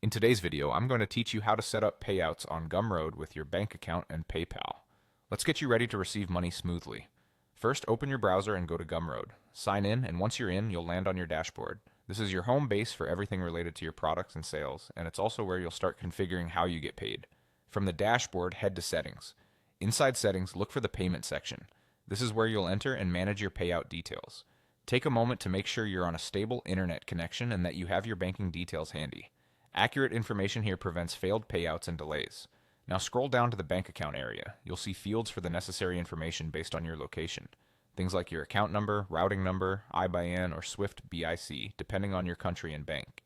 In today's video, I'm going to teach you how to set up payouts on Gumroad with your bank account and PayPal. Let's get you ready to receive money smoothly. First, open your browser and go to Gumroad. Sign in, and once you're in, you'll land on your dashboard. This is your home base for everything related to your products and sales, and it's also where you'll start configuring how you get paid. From the dashboard, head to Settings. Inside Settings, look for the Payment section. This is where you'll enter and manage your payout details. Take a moment to make sure you're on a stable internet connection and that you have your banking details handy. Accurate information here prevents failed payouts and delays. Now scroll down to the bank account area. You'll see fields for the necessary information based on your location. Things like your account number, routing number, IBAN, or SWIFT BIC, depending on your country and bank.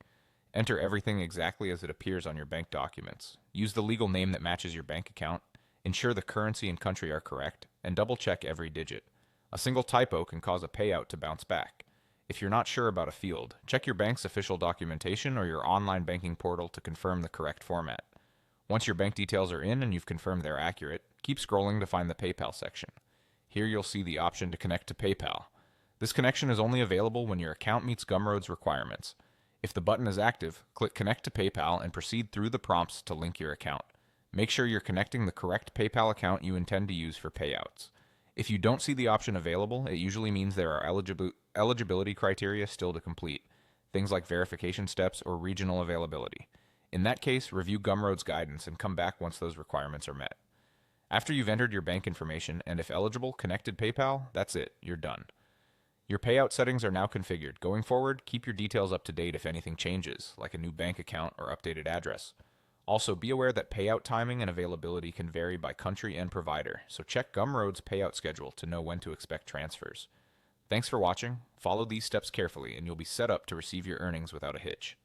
Enter everything exactly as it appears on your bank documents. Use the legal name that matches your bank account. Ensure the currency and country are correct, and double-check every digit. A single typo can cause a payout to bounce back. If you're not sure about a field, check your bank's official documentation or your online banking portal to confirm the correct format. Once your bank details are in and you've confirmed they're accurate, keep scrolling to find the PayPal section. Here you'll see the option to connect to PayPal. This connection is only available when your account meets Gumroad's requirements. If the button is active, click Connect to PayPal and proceed through the prompts to link your account. Make sure you're connecting the correct PayPal account you intend to use for payouts. If you don't see the option available, it usually means there are eligibility criteria still to complete, things like verification steps or regional availability. In that case, review Gumroad's guidance and come back once those requirements are met. After you've entered your bank information and, if eligible, connected PayPal, that's it, you're done. Your payout settings are now configured. Going forward, keep your details up to date if anything changes, like a new bank account or updated address. Also, be aware that payout timing and availability can vary by country and provider, so check Gumroad's payout schedule to know when to expect transfers. Thanks for watching. Follow these steps carefully and you'll be set up to receive your earnings without a hitch.